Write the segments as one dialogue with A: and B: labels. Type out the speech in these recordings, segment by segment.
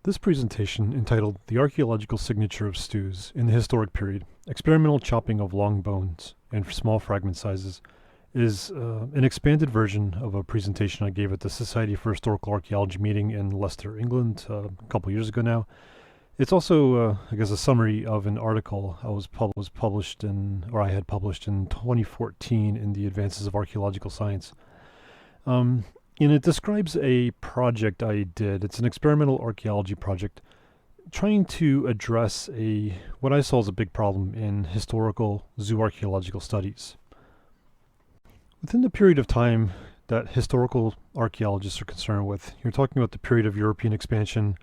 A: This presentation, entitled The Archaeological Signature of Stews in the Historic Period, Experimental Chopping of Long Bones and Small Fragment Sizes, is an expanded version of a presentation I gave at the Society for Historical Archaeology meeting in Leicester, England, a couple years ago now. It's also, I guess, a summary of an article I had published in 2014 in the Advances of Archaeological Science. And it describes a project I did. It's an experimental archaeology project trying to address what I saw as a big problem in historical zooarchaeological studies. Within the period of time that historical archaeologists are concerned with, you're talking about the period of European expansion,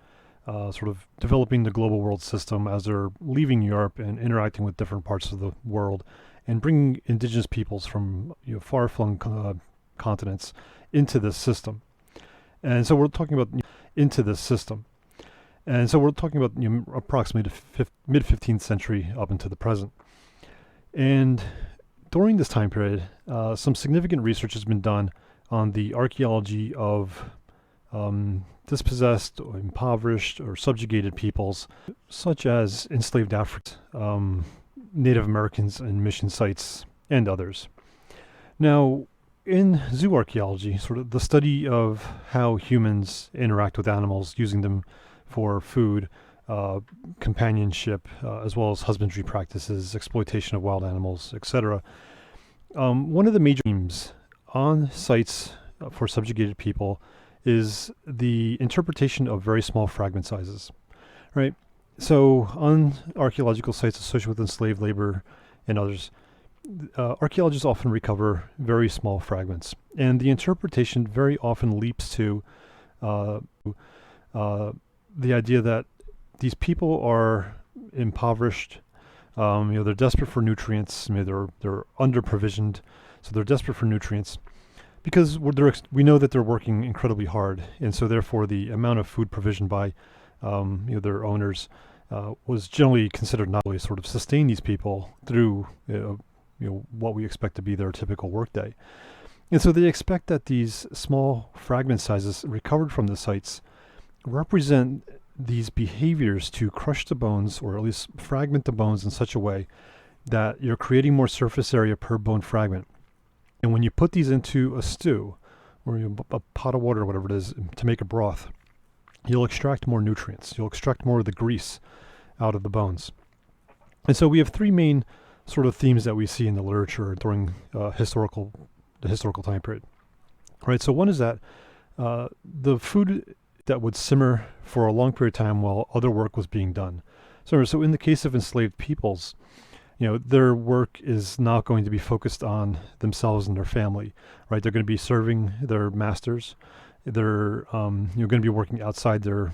A: sort of developing the global world system as they're leaving Europe and interacting with different parts of the world and bringing indigenous peoples from far-flung continents into this system. And so we're talking about approximately the mid-15th century up into the present. And during this time period, some significant research has been done on the archaeology of dispossessed or impoverished or subjugated peoples, such as enslaved Africans, Native Americans and mission sites, and others. Now, in zooarchaeology, sort of the study of how humans interact with animals, using them for food, companionship, as well as husbandry practices, exploitation of wild animals, etc. One of the major themes on sites for subjugated people is the interpretation of very small fragment sizes, right? So on archaeological sites associated with enslaved labor and others, archaeologists often recover very small fragments, and the interpretation very often leaps to the idea that these people are impoverished. They're desperate for nutrients. They're under-provisioned, so they're desperate for nutrients because we know that they're working incredibly hard, and so therefore the amount of food provisioned by their owners was generally considered not really sort of sustain these people through what we expect to be their typical workday. And so they expect that these small fragment sizes recovered from the sites represent these behaviors to crush the bones, or at least fragment the bones in such a way that you're creating more surface area per bone fragment. And when you put these into a stew, or a pot of water, or whatever it is, to make a broth, you'll extract more nutrients. You'll extract more of the grease out of the bones. And so we have three main sort of themes that we see in the literature during the historical time period. Right. So one is that the food that would simmer for a long period of time while other work was being done. So in the case of enslaved peoples, their work is not going to be focused on themselves and their family. Right. They're going to be serving their masters. They're going to be working outside their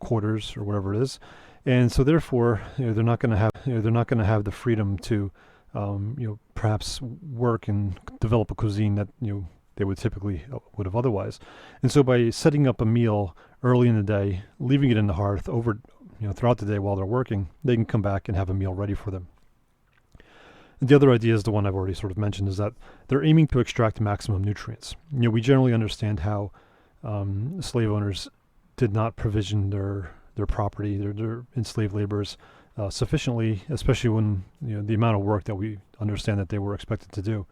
A: quarters or whatever it is. And so therefore, they're not going to have the freedom to, perhaps work and develop a cuisine that they would typically would have otherwise. And so by setting up a meal early in the day, leaving it in the hearth over, throughout the day while they're working, they can come back and have a meal ready for them. And the other idea is the one I've already sort of mentioned, is that they're aiming to extract maximum nutrients. We generally understand how slave owners did not provision their property, their enslaved laborers sufficiently, especially when the amount of work that we understand that they were expected to do.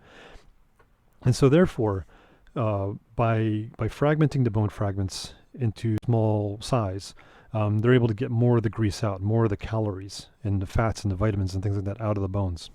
A: And so therefore, by fragmenting the bone fragments into small size, they're able to get more of the grease out, more of the calories and the fats and the vitamins and things like that out of the bones.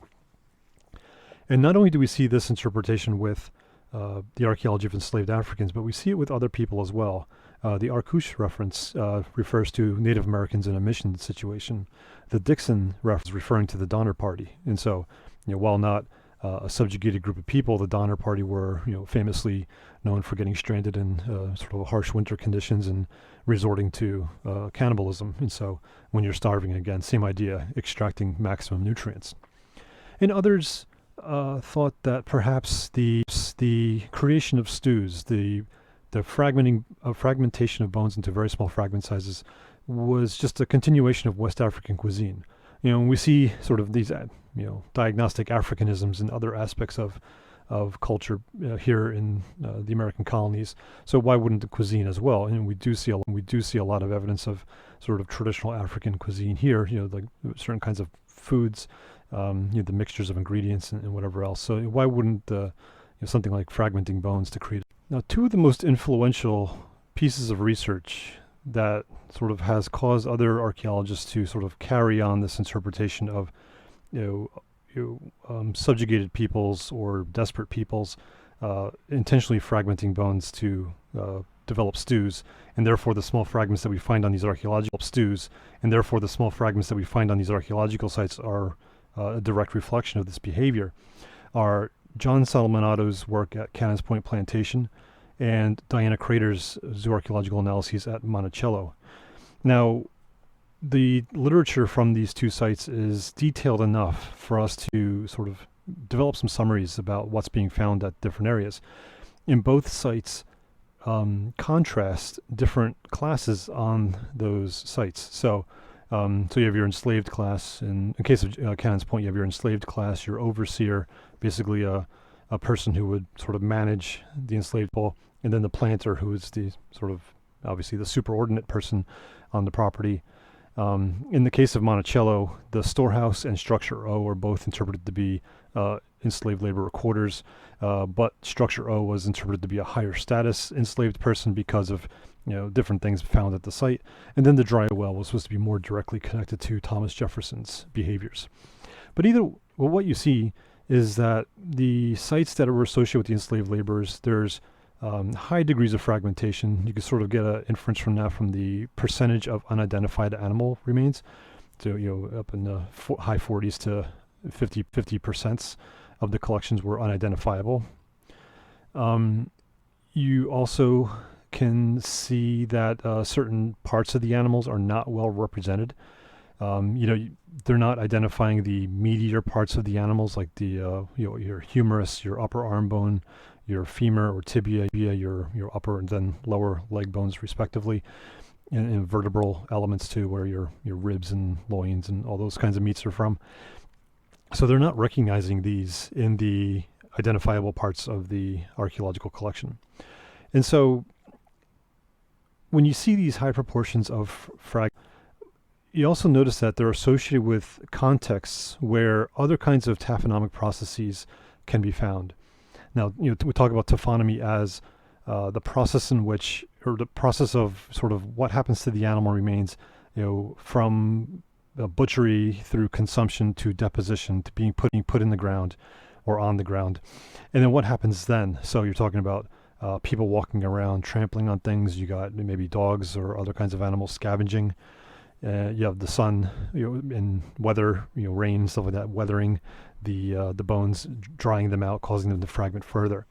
A: And not only do we see this interpretation with the archaeology of enslaved Africans, but we see it with other people as well. The Archaeological reference refers to Native Americans in a mission situation. The Dixon reference referring to the Donner Party. And so, while not a subjugated group of people, the Donner Party were, famously known for getting stranded in sort of harsh winter conditions and resorting to cannibalism. And so, when you're starving, again, same idea, extracting maximum nutrients. And others thought that perhaps the creation of stews, the fragmentation of bones into very small fragment sizes, was just a continuation of West African cuisine. We see sort of these, diagnostic Africanisms and other aspects of of culture here in the American colonies. So why wouldn't the cuisine as well? And we do see a lot of evidence of sort of traditional African cuisine here. Like certain kinds of foods, the mixtures of ingredients and whatever else. So why wouldn't something like fragmenting bones to create? Now, two of the most influential pieces of research that sort of has caused other archaeologists to sort of carry on this interpretation of subjugated peoples or desperate peoples intentionally fragmenting bones to develop stews, and therefore the small fragments that we find on these archaeological sites are a direct reflection of this behavior, are John Salmonato's work at Cannons Point Plantation and Diana Crater's zooarchaeological analyses at Monticello. Now, the literature from these two sites is detailed enough for us to sort of develop some summaries about what's being found at different areas. In both sites, contrast different classes on those sites. So you have your enslaved class. In case of Cannons Point, you have your enslaved class, your overseer, basically a person who would sort of manage the enslaved people, and then the planter, who is the sort of obviously the superordinate person on the property. In the case of Monticello, the storehouse and structure O are both interpreted to be enslaved laborer quarters, but structure O was interpreted to be a higher status enslaved person because of different things found at the site. And then the dry well was supposed to be more directly connected to Thomas Jefferson's behaviors. But what you see is that the sites that were associated with the enslaved laborers, there's high degrees of fragmentation. You can sort of get an inference from that from the percentage of unidentified animal remains. So, up in the high 40s to 50% of the collections were unidentifiable. You also can see that certain parts of the animals are not well represented. They're not identifying the meatier parts of the animals, like the your humerus, your upper arm bone, your femur or tibia, your upper and then lower leg bones respectively, and vertebral elements too, where your ribs and loins and all those kinds of meats are from. So they're not recognizing these in the identifiable parts of the archaeological collection. And so when you see these high proportions of fragments, you also notice that they're associated with contexts where other kinds of taphonomic processes can be found. Now, we talk about taphonomy as the process in which, or the process of sort of what happens to the animal remains, from butchery through consumption to deposition to being put in the ground or on the ground. And then what happens then? So you're talking about people walking around, trampling on things. You got maybe dogs or other kinds of animals scavenging. You have the sun, and weather, rain, stuff like that, weathering the bones, drying them out, causing them to fragment further.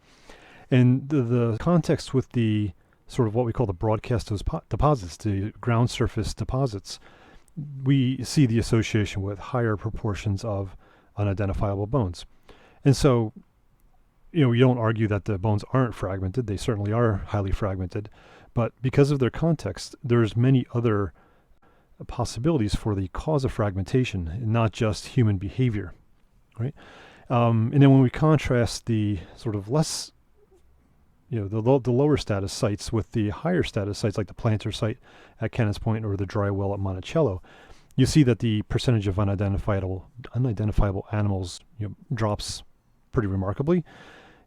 A: And the context with the sort of what we call the broadcast deposits, the ground surface deposits, we see the association with higher proportions of unidentifiable bones. And so, you don't argue that the bones aren't fragmented. They certainly are highly fragmented. But because of their context, there's many other possibilities for the cause of fragmentation, not just human behavior, right? And then when we contrast the sort of less, the lower status sites with the higher status sites, like the planter site at Cannons Point or the dry well at Monticello, you see that the percentage of unidentifiable animals drops pretty remarkably.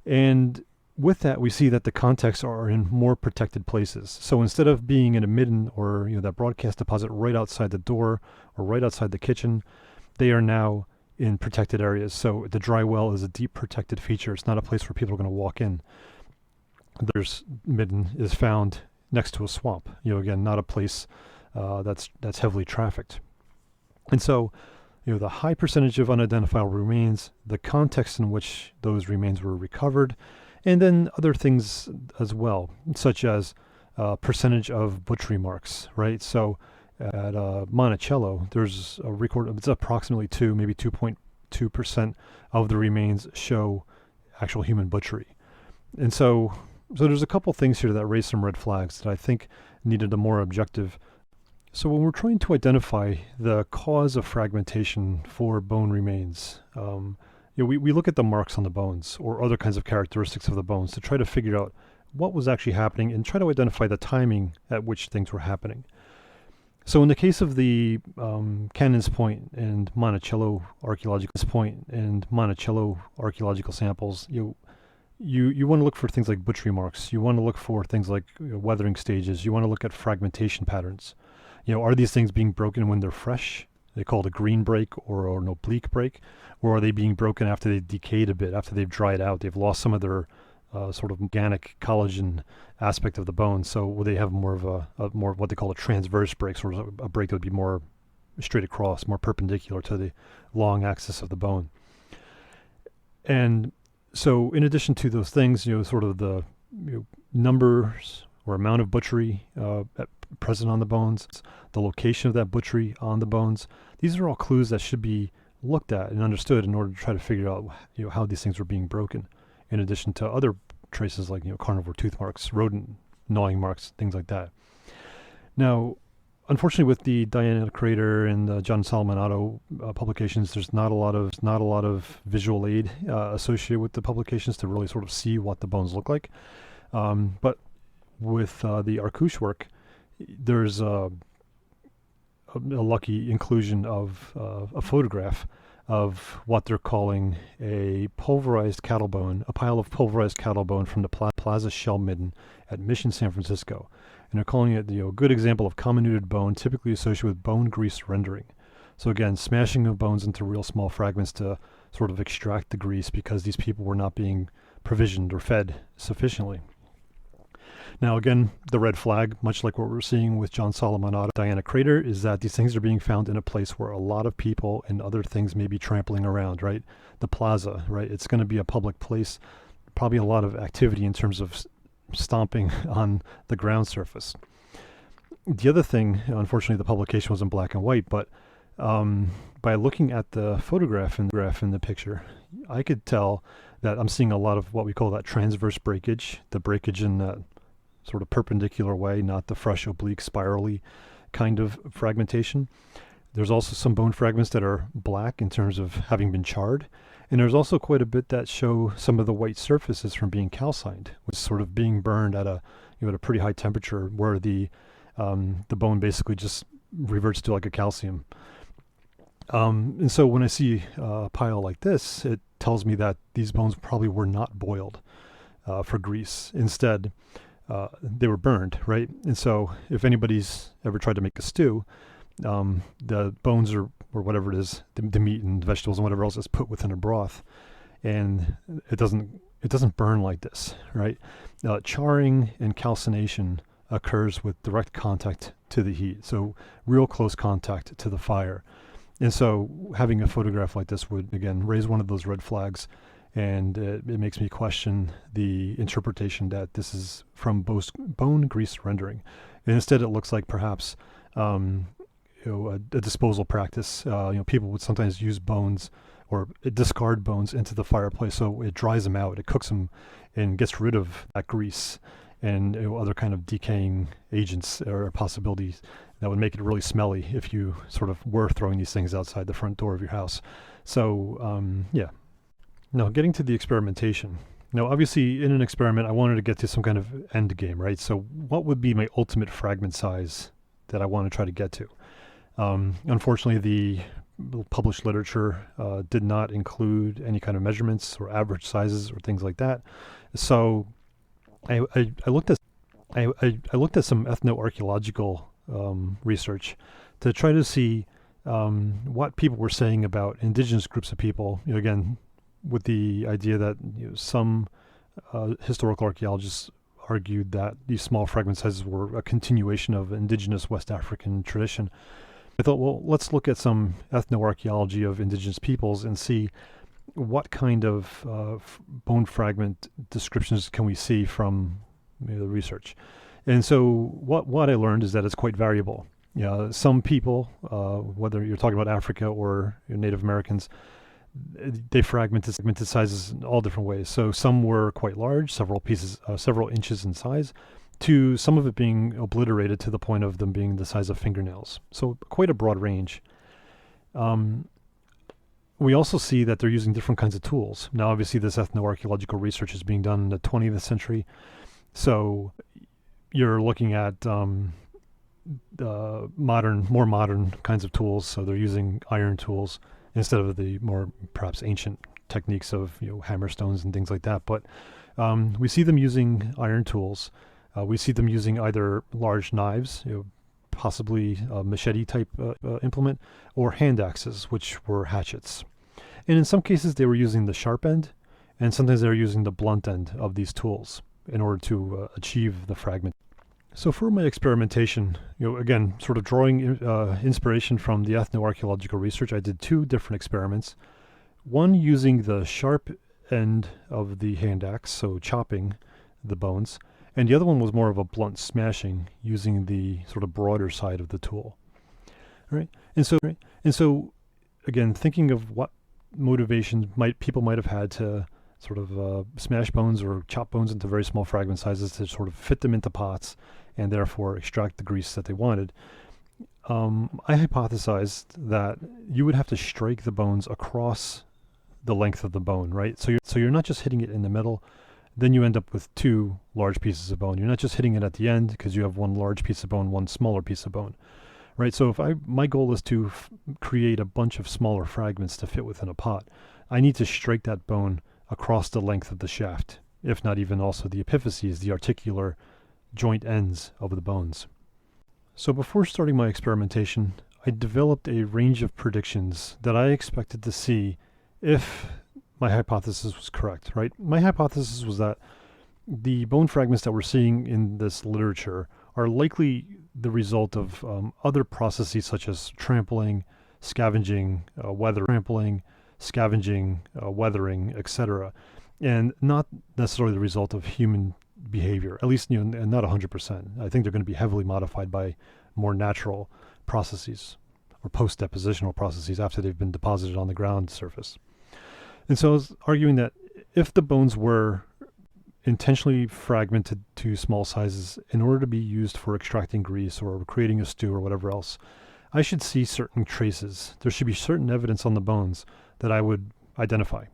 A: And with that, we see that the contexts are in more protected places. So instead of being in a midden or that broadcast deposit right outside the door or right outside the kitchen, they are now in protected areas. So the dry well is a deep protected feature. It's not a place where people are going to walk in. There's midden is found next to a swamp. Again, not a place that's heavily trafficked. And so, the high percentage of unidentifiable remains, the context in which those remains were recovered, and then other things as well, such as percentage of butchery marks, right? So at Monticello, there's a record, it's approximately maybe 2.2% of the remains show actual human butchery. And so there's a couple things here that raise some red flags that I think needed a more objective. So when we're trying to identify the cause of fragmentation for bone remains, we look at the marks on the bones or other kinds of characteristics of the bones to try to figure out what was actually happening and try to identify the timing at which things were happening. So in the case of the Cannon's Point and Monticello archaeological samples, you want to look for things like butchery marks. You want to look for things like weathering stages. You want to look at fragmentation patterns. Are these things being broken when they're fresh? They call it a green break or an oblique break, or are they being broken after they've decayed a bit, after they've dried out, they've lost some of their sort of organic collagen aspect of the bone? So will they have more of a more of what they call a transverse break, sort of a break that would be more straight across, more perpendicular to the long axis of the bone. And so in addition to those things, sort of the numbers or amount of butchery present on the bones, the location of that butchery on the bones, these are all clues that should be looked at and understood in order to try to figure out how these things were being broken, in addition to other traces like carnivore tooth marks, rodent gnawing marks, things like that. Now, unfortunately, with the Diana Crater and the John Salmonato publications, there's not a lot of visual aid associated with the publications to really sort of see what the bones look like. But with the Archaeological work, there's a lucky inclusion of a photograph of what they're calling a pulverized cattle bone, a pile of pulverized cattle bone from the Plaza Shell Midden at Mission, San Francisco. And they're calling it a good example of comminuted bone typically associated with bone grease rendering. So again, smashing of bones into real small fragments to sort of extract the grease because these people were not being provisioned or fed sufficiently. Now again, the red flag, much like what we're seeing with John Salmonato, Diana Crater, is that these things are being found in a place where a lot of people and other things may be trampling around, right? The plaza, right? It's going to be a public place, probably a lot of activity in terms of stomping on the ground surface. The other thing, unfortunately, the publication was in black and white, but by looking at the photograph in the picture, I could tell that I'm seeing a lot of what we call that transverse breakage, the breakage in that sort of perpendicular way, not the fresh, oblique, spirally kind of fragmentation. There's also some bone fragments that are black in terms of having been charred. And there's also quite a bit that show some of the white surfaces from being calcined, which is sort of being burned at a pretty high temperature where the bone basically just reverts to like a calcium. And so when I see a pile like this, it tells me that these bones probably were not boiled for grease. Instead, they were burned, right? And so if anybody's ever tried to make a stew, the bones or whatever it is, the meat and vegetables and whatever else is put within a broth, and it doesn't burn like this, right? Charring and calcination occurs with direct contact to the heat, so real close contact to the fire. And so having a photograph like this would, again, raise one of those red flags, and it makes me question the interpretation that this is from bone grease rendering. And instead it looks like perhaps a disposal practice. People would sometimes use bones or discard bones into the fireplace, so it dries them out, it cooks them, and gets rid of that grease and other kind of decaying agents or possibilities that would make it really smelly if you sort of were throwing these things outside the front door of your house. So yeah. Now, getting to the experimentation. Now, obviously, in an experiment, I wanted to get to some kind of end game, right? So what would be my ultimate fragment size that I want to try to get to? Unfortunately, the published literature did not include any kind of measurements or average sizes or things like that. So I looked at some ethnoarchaeological research to try to see what people were saying about indigenous groups of people. Again, with the idea that some historical archaeologists argued that these small fragment sizes were a continuation of indigenous West African tradition. I thought, well, let's look at some ethnoarchaeology of indigenous peoples and see what kind of bone fragment descriptions can we see from the research. And so what I learned is that it's quite variable. Some people, whether you're talking about Africa or Native Americans, they fragmented sizes in all different ways. So some were quite large, several inches in size, to some of it being obliterated to the point of them being the size of fingernails. So quite a broad range. we also see that they're using different kinds of tools. Now, obviously, this ethnoarchaeological research is being done in the 20th century. So you're looking at more modern kinds of tools. So they're using iron tools instead of the more perhaps ancient techniques of hammerstones and things like that. But we see them using iron tools. We see them using either large knives, possibly a machete type implement, or hand axes, which were hatchets. And in some cases they were using the sharp end, and sometimes they were using the blunt end of these tools in order to achieve the fragment. So for my experimentation, again, sort of drawing inspiration from the ethnoarchaeological research, I did two different experiments. One using the sharp end of the hand axe, so chopping the bones, and the other one was more of a blunt smashing, using the sort of broader side of the tool. All right, and so again, thinking of what motivations people might have had to sort of smash bones or chop bones into very small fragment sizes to sort of fit them into pots and therefore extract the grease that they wanted. I hypothesized that you would have to strike the bones across the length of the bone, right? So you're not just hitting it in the middle. Then you end up with two large pieces of bone. You're not just hitting it at the end because you have one large piece of bone, one smaller piece of bone, right? So if my goal is to create a bunch of smaller fragments to fit within a pot, I need to strike that bone across the length of the shaft, if not even also the epiphyses, the articular joint ends of the bones. So before starting my experimentation, I developed a range of predictions that I expected to see if my hypothesis was correct, right? My hypothesis was that the bone fragments that we're seeing in this literature are likely the result of other processes such as trampling, scavenging, weathering, etc., and not necessarily the result of human behavior, at least and not 100%. I think they're going to be heavily modified by more natural processes or post-depositional processes after they've been deposited on the ground surface. And so I was arguing that if the bones were intentionally fragmented to small sizes in order to be used for extracting grease or creating a stew or whatever else, I should see certain traces. There should be certain evidence on the bones that I would identify.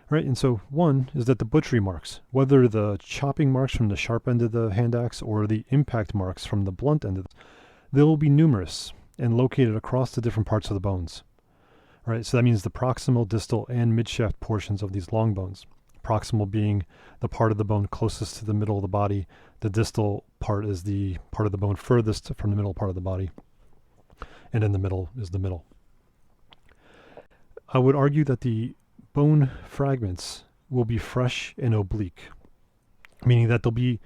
A: Right? And so one is that the butchery marks, whether the chopping marks from the sharp end of the hand axe or the impact marks from the blunt end of they will be numerous and located across the different parts of the bones. Right, so that means the proximal, distal, and midshaft portions of these long bones. Proximal being the part of the bone closest to the middle of the body. The distal part is the part of the bone furthest from the middle part of the body. And in the middle is the middle. I would argue that the bone fragments will be fresh and oblique, meaning that they'll be,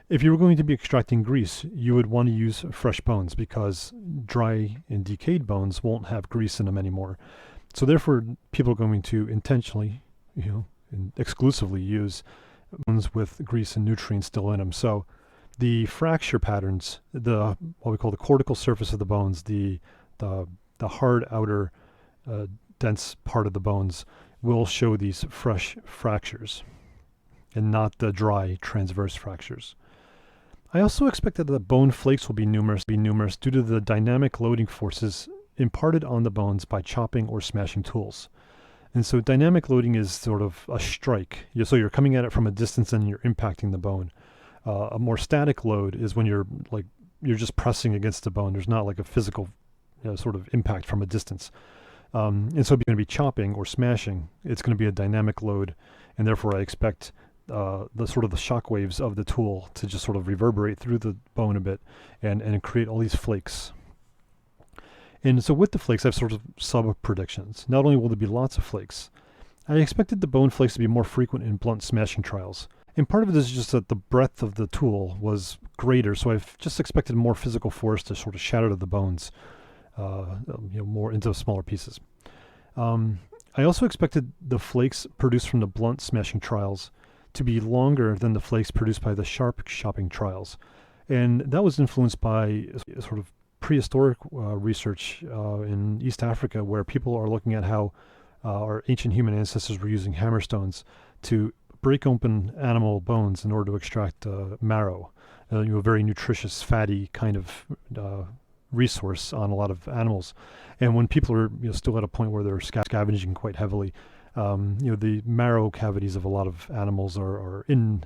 A: if you were going to be extracting grease, you would want to use fresh bones because dry and decayed bones won't have grease in them anymore. So therefore, people are going to intentionally, and exclusively use bones with grease and nutrients still in them. So the fracture patterns, what we call the cortical surface of the bones, the hard outer dense part of the bones will show these fresh fractures and not the dry transverse fractures. I also expect that the bone flakes will be numerous due to the dynamic loading forces imparted on the bones by chopping or smashing tools. And so dynamic loading is sort of a strike. So you're coming at it from a distance and you're impacting the bone. A more static load is when you're just pressing against the bone. There's not like a physical sort of impact from a distance. And so if you're going to be chopping or smashing, it's going to be a dynamic load, and therefore I expect the sort of the shock waves of the tool to just sort of reverberate through the bone a bit and create all these flakes. And so with the flakes, I have sort of sub-predictions. Not only will there be lots of flakes, I expected the bone flakes to be more frequent in blunt smashing trials. And part of it is just that the breadth of the tool was greater, so I've just expected more physical force to sort of shatter the bones more into smaller pieces. I also expected the flakes produced from the blunt smashing trials to be longer than the flakes produced by the sharp chopping trials. And that was influenced by sort of prehistoric research in East Africa, where people are looking at how our ancient human ancestors were using hammerstones to break open animal bones in order to extract marrow, a very nutritious, fatty kind of resource on a lot of animals. And when people are still at a point where they're scavenging quite heavily, the marrow cavities of a lot of animals are in,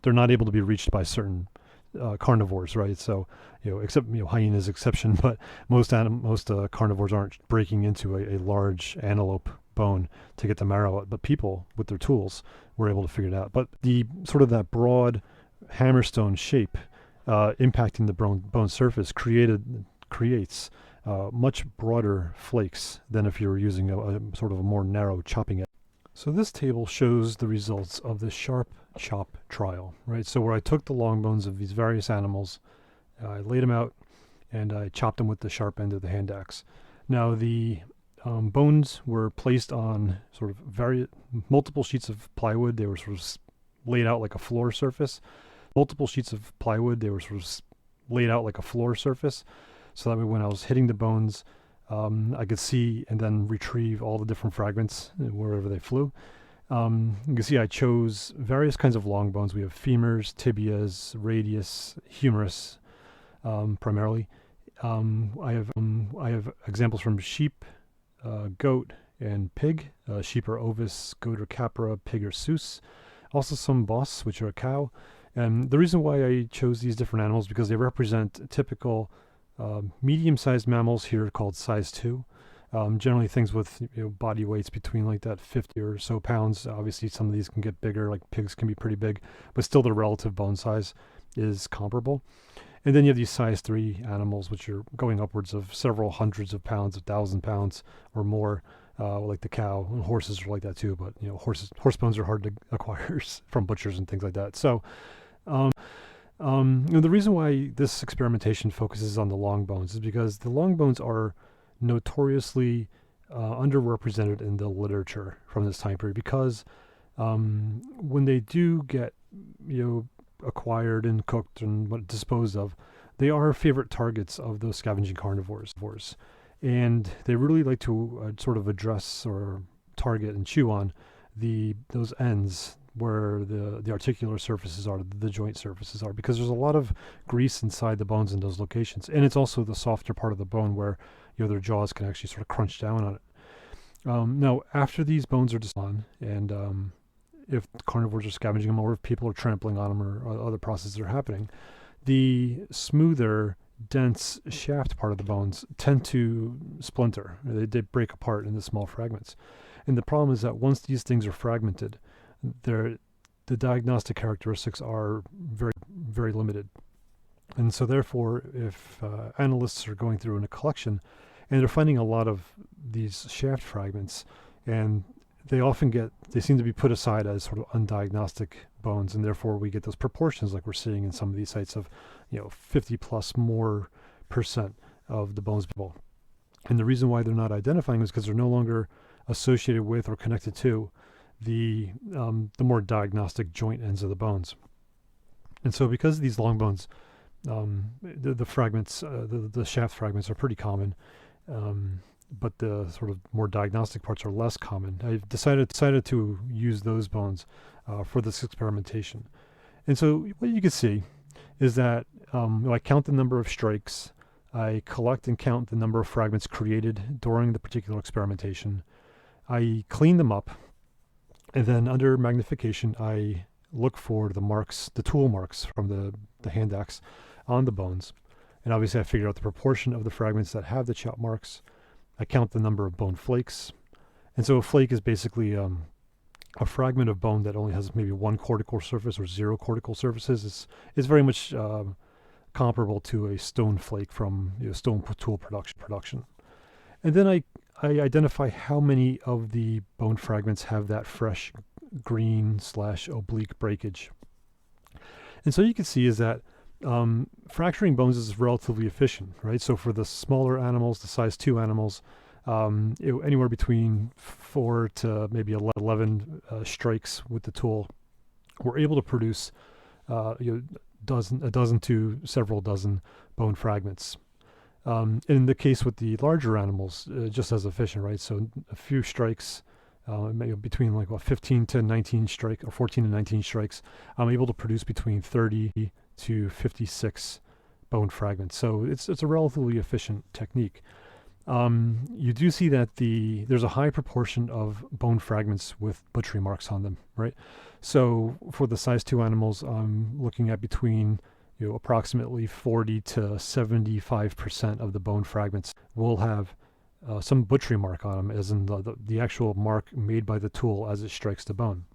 A: they're not able to be reached by certain carnivores, right? So, except hyenas exception, but most carnivores aren't breaking into a large antelope bone to get the marrow out. But people with their tools were able to figure it out. But the sort of that broad hammerstone shape impacting the bone surface creates much broader flakes than if you were using a sort of a more narrow chopping edge. So this table shows the results of the sharp chop trial, right? So where I took the long bones of these various animals, I laid them out, and I chopped them with the sharp end of the hand axe. Now the bones were placed on sort of multiple sheets of plywood. They were sort of laid out like a floor surface. Multiple sheets of plywood. They were sort of laid out like a floor surface. So that way when I was hitting the bones, I could see and then retrieve all the different fragments wherever they flew. You can see I chose various kinds of long bones. We have femurs, tibias, radius, humerus, primarily. I have examples from sheep, goat, and pig. Sheep are ovis, goat are capra, pig are sus. Also some bos, which are a cow. And the reason why I chose these different animals because they represent typical medium-sized mammals here called size 2. Generally things with body weights between like that 50 or so pounds. Obviously some of these can get bigger, like pigs can be pretty big, but still the relative bone size is comparable. And then you have these size 3 animals, which are going upwards of several hundreds of pounds, 1,000 pounds or more, like the cow. And horses are like that too, but horse bones are hard to acquire from butchers and things like that. So the reason why this experimentation focuses on the long bones is because the long bones are notoriously underrepresented in the literature from this time period because when they do get acquired and cooked and disposed of, they are favorite targets of those scavenging carnivores, and they really like to sort of address or target and chew on those ends where the articular surfaces are, the joint surfaces are, because there's a lot of grease inside the bones in those locations, and it's also the softer part of the bone where their jaws can actually sort of crunch down on it. Now, after these bones are just on, and if carnivores are scavenging them or if people are trampling on them or other processes are happening, the smoother, dense shaft part of the bones tend to splinter. They break apart into small fragments. And the problem is that once these things are fragmented, the diagnostic characteristics are very, very limited. And so therefore, if analysts are going through in a collection and they're finding a lot of these shaft fragments, and they seem to be put aside as sort of undiagnostic bones, and therefore we get those proportions like we're seeing in some of these sites of 50 plus more % of the bones. And the reason why they're not identifying is because they're no longer associated with or connected to the more diagnostic joint ends of the bones. And so because these long bones, the fragments, the shaft fragments are pretty common, but the sort of more diagnostic parts are less common, I've decided to use those bones for this experimentation. And so what you can see is that I count the number of strikes, I collect and count the number of fragments created during the particular experimentation, I clean them up, and then under magnification, I look for the marks, the tool marks from the hand axe on the bones. And obviously I figure out the proportion of the fragments that have the chop marks. I count the number of bone flakes. And so a flake is basically a fragment of bone that only has maybe one cortical surface or 0 cortical surfaces. It's very much comparable to a stone flake from stone tool production. And then I identify how many of the bone fragments have that fresh green / oblique breakage. And so you can see is that fracturing bones is relatively efficient, right? So for the smaller animals, the size 2 animals, anywhere between 4 to maybe 11 strikes with the tool, we're able to produce a dozen to several dozen bone fragments. In the case with the larger animals, just as efficient, right? So a few strikes, maybe between like 15 to 19 strikes or 14 to 19 strikes, I'm able to produce between 30 to 56 bone fragments. So it's a relatively efficient technique. You do see that there's a high proportion of bone fragments with butchery marks on them, right? So for the size 2 animals, I'm looking at between approximately 40 to 75% of the bone fragments will have some butchery mark on them, as in the actual mark made by the tool as it strikes the bone.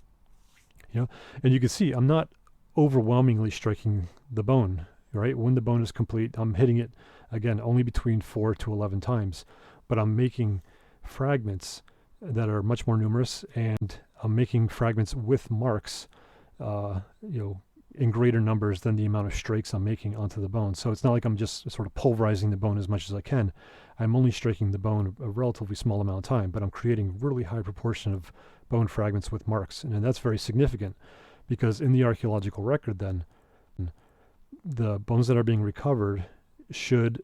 A: And you can see I'm not overwhelmingly striking the bone, right? When the bone is complete, I'm hitting it again only between 4 to 11 times, but I'm making fragments that are much more numerous, and I'm making fragments with marks, in greater numbers than the amount of strikes I'm making onto the bone. So it's not like I'm just sort of pulverizing the bone as much as I can. I'm only striking the bone a relatively small amount of time, but I'm creating really high proportion of bone fragments with marks. And that's very significant because in the archaeological record then, the bones that are being recovered should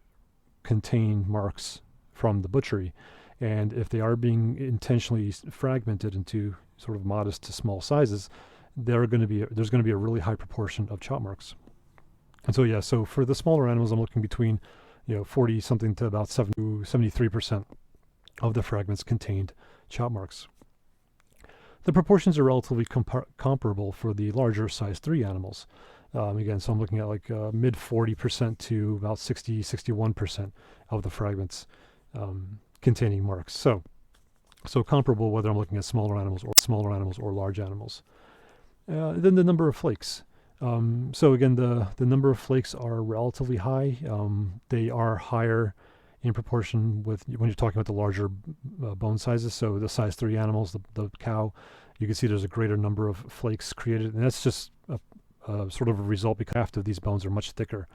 A: contain marks from the butchery. And if they are being intentionally fragmented into sort of modest to small sizes, there's going to be a really high proportion of chop marks. And so for the smaller animals, I'm looking between 40 something to about 73% of the fragments contained chop marks. The proportions are relatively comparable for the larger size 3 animals. Again, so I'm looking at like mid 40% to about 61% of the fragments containing marks. So comparable whether I'm looking at smaller animals or large animals. Then the number of flakes. So again, the number of flakes are relatively high. They are higher in proportion with when you're talking about the larger bone sizes. So the size 3 animals, the cow, you can see there's a greater number of flakes created, and that's just sort of a result because half of these bones are much thicker,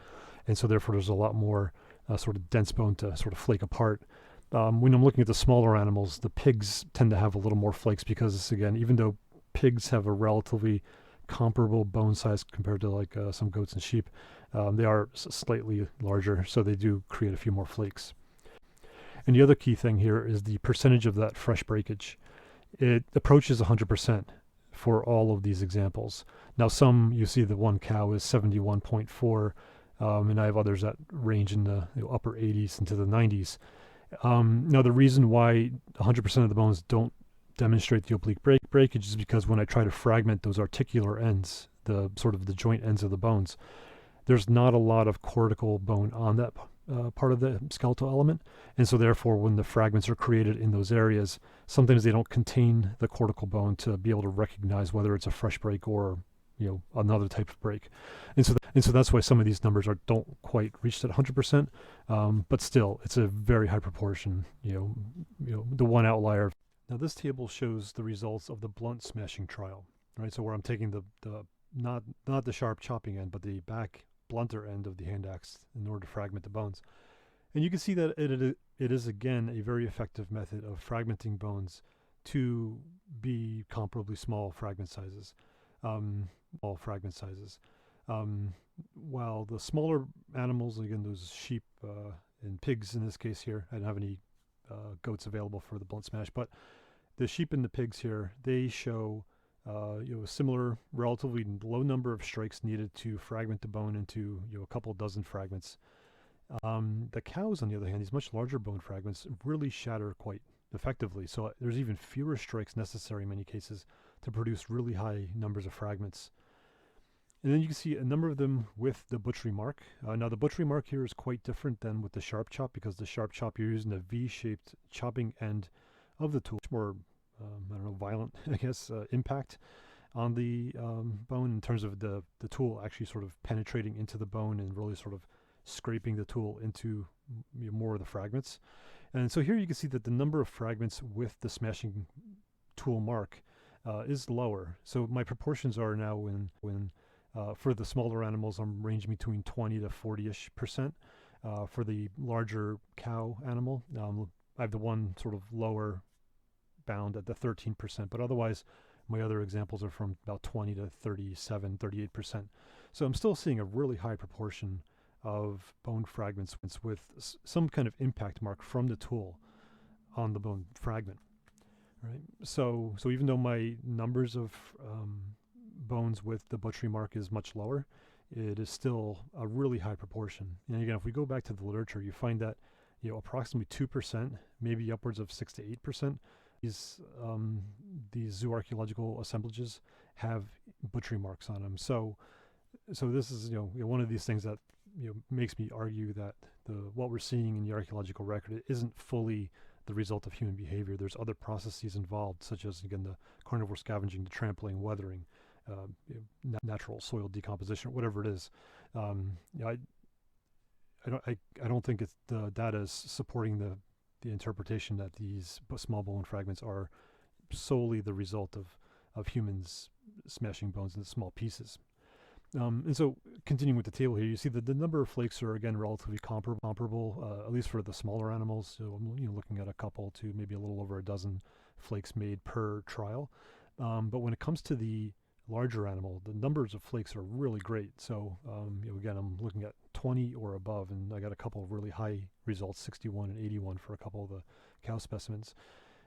A: and so therefore there's a lot more sort of dense bone to sort of flake apart. When I'm looking at the smaller animals, the pigs tend to have a little more flakes because, again, even though pigs have a relatively comparable bone size compared to like some goats and sheep, they are slightly larger, so they do create a few more flakes. And the other key thing here is the percentage of that fresh breakage. It approaches 100% for all of these examples. Now some, you see the one cow is 71.4, and I have others that range in the upper 80s into the 90s. Now the reason why 100% of the bones don't demonstrate the oblique breakage is because when I try to fragment those articular ends, the sort of the joint ends of the bones, there's not a lot of cortical bone on that part of the skeletal element, and so therefore when the fragments are created in those areas, sometimes they don't contain the cortical bone to be able to recognize whether it's a fresh break or another type of break. And so that's why some of these numbers don't quite reach that 100%, but still it's a very high proportion. The one outlier. Now this table shows the results of the blunt smashing trial, right? So where I'm taking the not the sharp chopping end, but the back blunter end of the hand axe in order to fragment the bones. And you can see that it is again a very effective method of fragmenting bones to be comparably small fragment sizes. While the smaller animals, again those sheep and pigs in this case here, I don't have any goats available for the blunt smash, but the sheep and the pigs here, they show a similar relatively low number of strikes needed to fragment the bone into a couple dozen fragments. The cows, on the other hand, these much larger bone fragments really shatter quite effectively. So there's even fewer strikes necessary in many cases to produce really high numbers of fragments. And then you can see a number of them with the butchery mark. Now the butchery mark here is quite different than with the sharp chop, because the sharp chop you're using a V-shaped chopping end of the tool, much more violent, I guess, impact on the bone in terms of the tool actually sort of penetrating into the bone and really sort of scraping the tool into more of the fragments. And so here you can see that the number of fragments with the smashing tool mark is lower. So my proportions are now when for the smaller animals, I'm ranging between 20 to 40-ish%. For the larger cow animal, I have the one sort of lower bound at the 13%, but otherwise my other examples are from about 20 to 37, 38%. So I'm still seeing a really high proportion of bone fragments with some kind of impact mark from the tool on the bone fragment. Right. So even though my numbers of bones with the butchery mark is much lower, it is still a really high proportion. And again, if we go back to the literature, you find that approximately 2%, maybe upwards of 6 to 8%, these zooarchaeological assemblages have butchery marks on them. So this is one of these things that makes me argue that what we're seeing in the archaeological record isn't fully the result of human behavior. There's other processes involved, such as again the carnivore scavenging, the trampling, weathering, natural soil decomposition, whatever it is. I don't think the data is supporting the interpretation that these small bone fragments are solely the result of humans smashing bones into small pieces. And so continuing with the table here, you see that the number of flakes are again relatively comparable, at least for the smaller animals. So I'm looking at a couple to maybe a little over a dozen flakes made per trial. But when it comes to the larger animal, the numbers of flakes are really great. So again, I'm looking at 20 or above, and I got a couple of really high results, 61 and 81 for a couple of the cow specimens.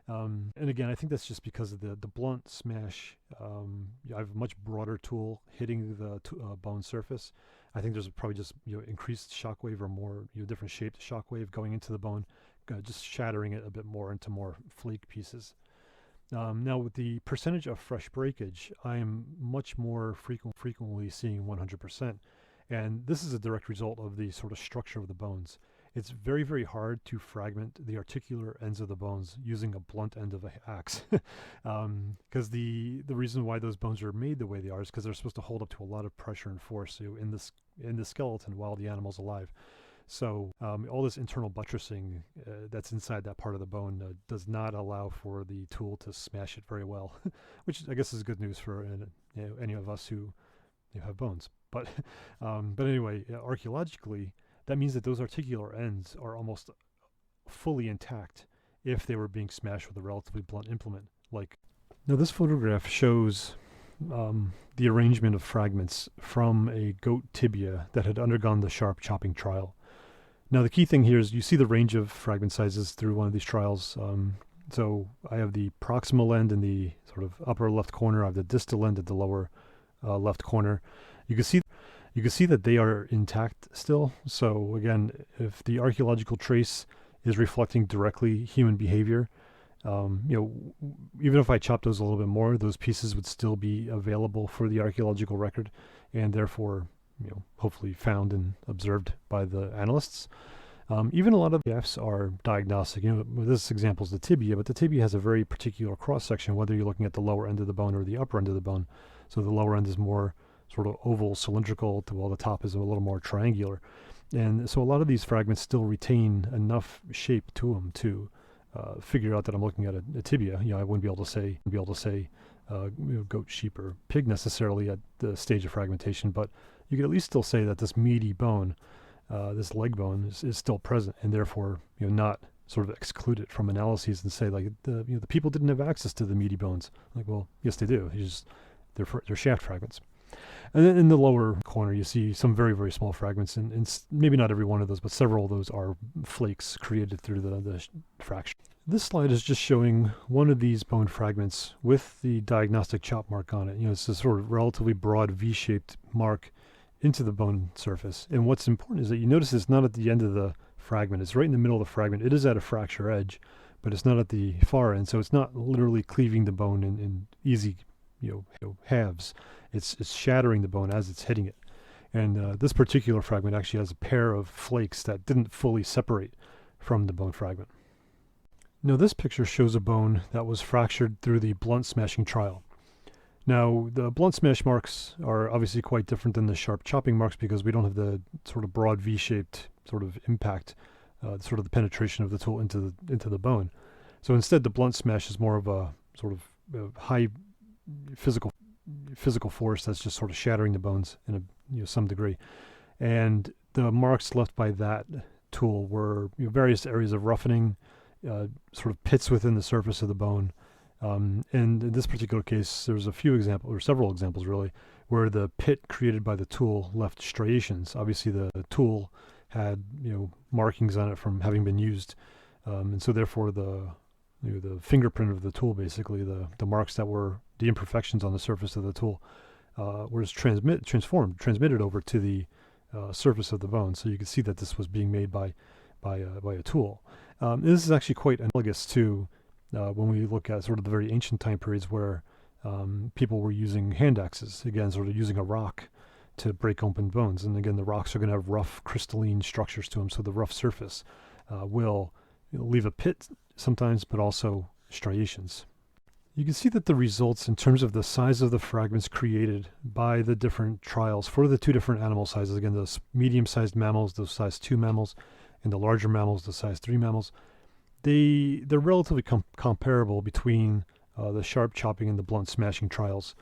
A: And again, I think that's just because of the blunt smash. I have a much broader tool hitting the bone surface. I think there's probably just increased shockwave or more different shaped shockwave going into the bone, just shattering it a bit more into more flake pieces. Now with the percentage of fresh breakage, I am much more frequently seeing 100%. And this is a direct result of the sort of structure of the bones. It's very, very hard to fragment the articular ends of the bones using a blunt end of an axe. Because the reason why those bones are made the way they are is because they're supposed to hold up to a lot of pressure and force in the skeleton while the animal's alive. So all this internal buttressing that's inside that part of the bone does not allow for the tool to smash it very well, which I guess is good news for any of us who have bones. But anyway, archaeologically, that means that those articular ends are almost fully intact if they were being smashed with a relatively blunt implement. Now this photograph shows the arrangement of fragments from a goat tibia that had undergone the sharp chopping trial. Now the key thing here is you see the range of fragment sizes through one of these trials. So I have the proximal end in the sort of upper left corner. I have the distal end at the lower left corner. You can see that they are intact still. So again, if the archaeological trace is reflecting directly human behavior, even if I chopped those a little bit more, those pieces would still be available for the archaeological record, and therefore, hopefully found and observed by the analysts. Even a lot of the Fs are diagnostic. This example is the tibia, but the tibia has a very particular cross section, whether you're looking at the lower end of the bone or the upper end of the bone. So the lower end is more sort of oval, cylindrical, while the top is a little more triangular. And so a lot of these fragments still retain enough shape to them to figure out that I'm looking at a tibia. I wouldn't be able to say goat, sheep, or pig necessarily at the stage of fragmentation, but you could at least still say that this meaty bone, this leg bone, is still present, and therefore not sort of exclude it from analyses and say the people didn't have access to the meaty bones. Well, yes they do. They're shaft fragments. And then in the lower corner, you see some very, very small fragments, and maybe not every one of those, but several of those are flakes created through the fraction. This slide is just showing one of these bone fragments with the diagnostic chop mark on it. It's a sort of relatively broad V-shaped mark into the bone surface. And what's important is that you notice it's not at the end of the fragment. It's right in the middle of the fragment. It is at a fracture edge, but it's not at the far end, so it's not literally cleaving the bone in easy halves. It's shattering the bone as it's hitting it. And this particular fragment actually has a pair of flakes that didn't fully separate from the bone fragment. Now this picture shows a bone that was fractured through the blunt smashing trial. Now the blunt smash marks are obviously quite different than the sharp chopping marks because we don't have the sort of broad V-shaped sort of impact, sort of the penetration of the tool into the bone. So instead the blunt smash is more of a sort of high physical force that's just sort of shattering the bones in some degree. And the marks left by that tool were various areas of roughening, sort of pits within the surface of the bone. And in this particular case, there's several examples really, where the pit created by the tool left striations. Obviously the tool had markings on it from having been used, and so therefore the fingerprint of the tool, basically the marks that were the imperfections on the surface of the tool, was transmitted over to the surface of the bone. So you can see that this was being made by a tool. This is actually quite analogous to when we look at sort of the very ancient time periods where people were using hand axes, again, sort of using a rock to break open bones. And again, the rocks are going to have rough crystalline structures to them, so the rough surface will leave a pit sometimes, but also striations. You can see that the results in terms of the size of the fragments created by the different trials for the two different animal sizes, again, the medium-sized mammals, the size 2 mammals, and the larger mammals, the size 3 mammals, they're relatively comparable between the sharp chopping and the blunt smashing trials.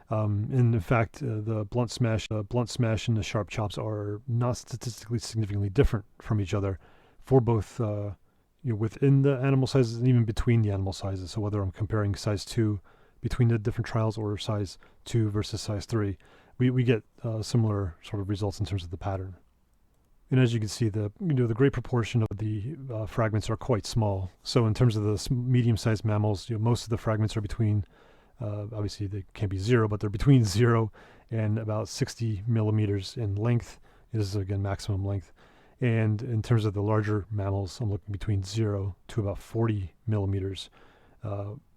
A: And in fact, the blunt smash and the sharp chops are not statistically significantly different from each other for both within the animal sizes and even between the animal sizes. So whether I'm comparing size 2 between the different trials or size 2 versus size 3, we get similar sort of results in terms of the pattern. And as you can see, the great proportion of the fragments are quite small. So in terms of the medium-sized mammals, most of the fragments are between, obviously they can't be 0, but they're between 0 and about 60 millimeters in length. This is, again, maximum length. And in terms of the larger mammals, I'm looking between 0 to about 40 millimeters,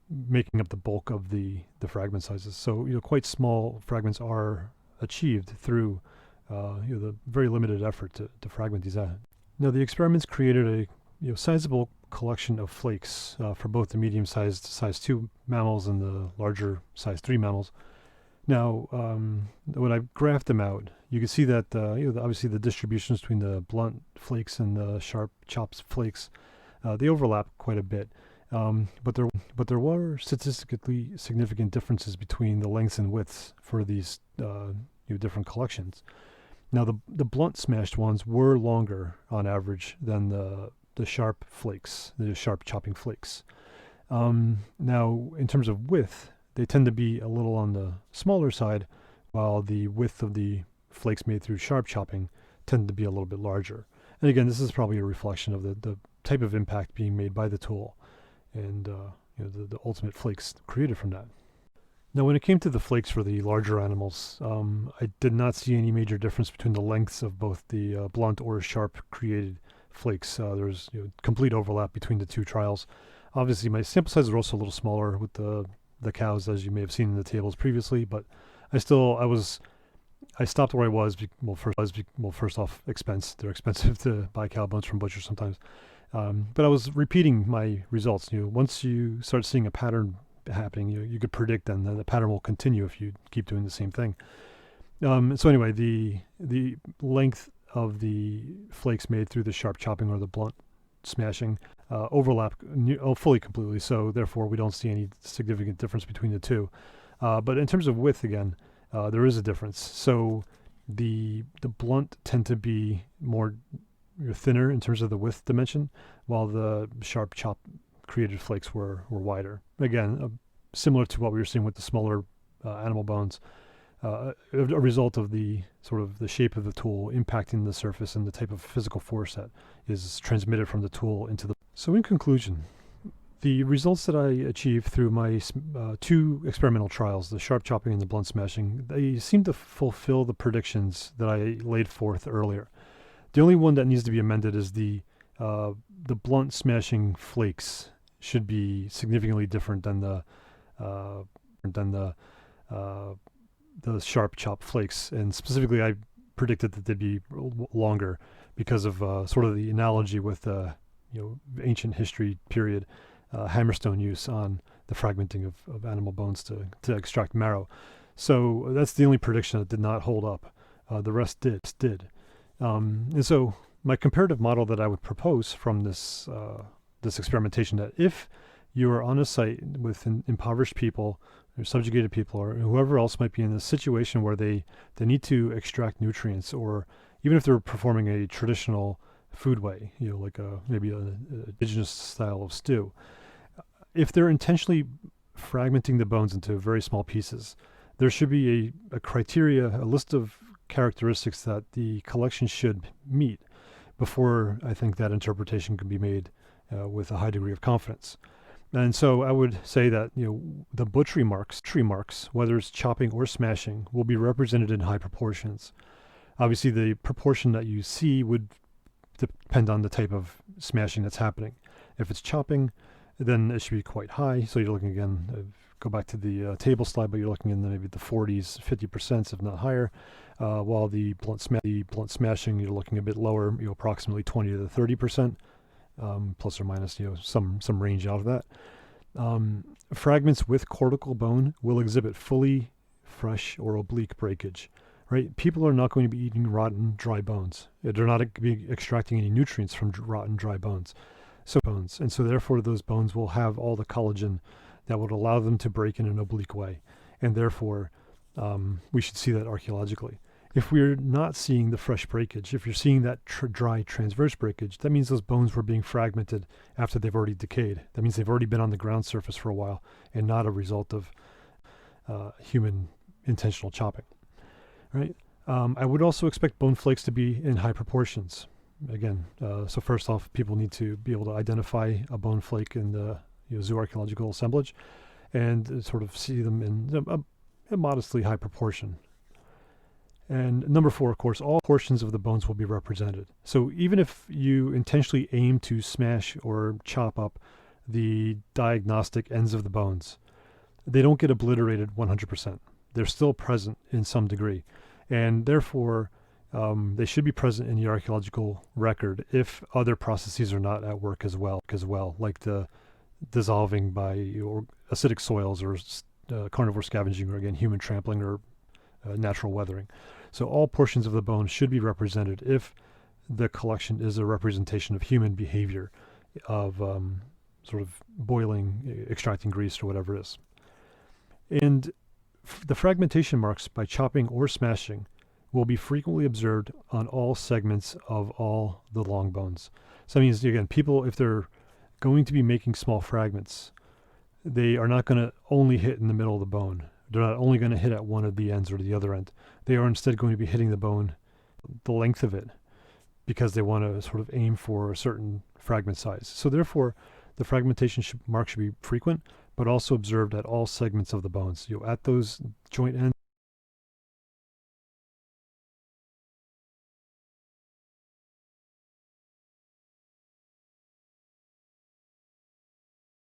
A: making up the bulk of the fragment sizes. So quite small fragments are achieved through the very limited effort to fragment these out. Now the experiments created a sizable collection of flakes for both the medium-sized size 2 mammals and the larger size 3 mammals. Now, when I graphed them out, you can see that obviously the distributions between the blunt flakes and the sharp chops flakes, they overlap quite a bit. But there were statistically significant differences between the lengths and widths for these different collections. Now, the blunt smashed ones were longer on average than the sharp flakes, the sharp chopping flakes. Now, in terms of width, they tend to be a little on the smaller side, while the width of the flakes made through sharp chopping tend to be a little bit larger. And again, this is probably a reflection of the type of impact being made by the tool and the ultimate flakes created from that. Now, when it came to the flakes for the larger animals, I did not see any major difference between the lengths of both the blunt or sharp created flakes. There's complete overlap between the two trials. Obviously, my sample sizes are also a little smaller with the cows, as you may have seen in the tables previously, but I stopped where I was. First off, expense. They're expensive to buy cow bones from butchers sometimes. But I was repeating my results. Once you start seeing a pattern happening, you could predict then that the pattern will continue if you keep doing the same thing. So anyway, the length of the flakes made through the sharp chopping or the blunt smashing overlap fully completely. So therefore, we don't see any significant difference between the two. But in terms of width, again, there is a difference. So the blunt tend to be more thinner in terms of the width dimension, while the sharp chop created flakes were wider. Again, similar to what we were seeing with the smaller animal bones, a result of the sort of the shape of the tool impacting the surface and the type of physical force that is transmitted from the tool into the. So in conclusion, the results that I achieved through my two experimental trials, the sharp chopping and the blunt smashing, they seem to fulfill the predictions that I laid forth earlier. The only one that needs to be amended is the blunt smashing flakes should be significantly different than the sharp chop flakes, and specifically I predicted that they'd be longer because of sort of the analogy with ancient history period hammerstone use on the fragmenting of animal bones to extract marrow. So that's the only prediction that did not hold up. The rest did. And so my comparative model that I would propose from this experimentation, that if you are on a site with impoverished people or subjugated people or whoever else might be in a situation where they need to extract nutrients, or even if they're performing a traditional food way, like maybe an indigenous style of stew, if they're intentionally fragmenting the bones into very small pieces, there should be a criteria, a list of characteristics that the collection should meet before I think that interpretation can be made with a high degree of confidence. And so I would say that the butchery marks, whether it's chopping or smashing, will be represented in high proportions. Obviously, the proportion that you see would depend on the type of smashing that's happening. If it's chopping, then it should be quite high. So you're looking again, go back to the table slide, but you're looking in maybe the 40s, 50%, if not higher. While the blunt smashing, you're looking a bit lower, approximately 20 to 30%, plus or minus, some range out of that. Fragments with cortical bone will exhibit fully fresh or oblique breakage. Right? People are not going to be eating rotten, dry bones. They're not be extracting any nutrients from rotten, dry bones. And so therefore those bones will have all the collagen that would allow them to break in an oblique way. And therefore, we should see that archaeologically. If we're not seeing the fresh breakage, if you're seeing that dry transverse breakage, that means those bones were being fragmented after they've already decayed. That means they've already been on the ground surface for a while and not a result of human intentional chopping. Right? I would also expect bone flakes to be in high proportions. Again, so first off, people need to be able to identify a bone flake in the zooarchaeological assemblage and sort of see them in a modestly high proportion. And number 4, of course, all portions of the bones will be represented. So even if you intentionally aim to smash or chop up the diagnostic ends of the bones, they don't get obliterated 100%. They're still present in some degree. And therefore, they should be present in the archaeological record if other processes are not at work as well, like the dissolving by acidic soils or carnivore scavenging, or again, human trampling or natural weathering. So all portions of the bone should be represented if the collection is a representation of human behavior, of sort of boiling, extracting grease, or whatever it is. And the fragmentation marks by chopping or smashing will be frequently observed on all segments of all the long bones. So that means, again, people, if they're going to be making small fragments, they are not going to only hit in the middle of the bone. They're not only going to hit at one of the ends or the other end. They are instead going to be hitting the bone the length of it because they want to sort of aim for a certain fragment size. So therefore, the fragmentation mark should be frequent, but also observed at all segments of the bones. At those joint ends,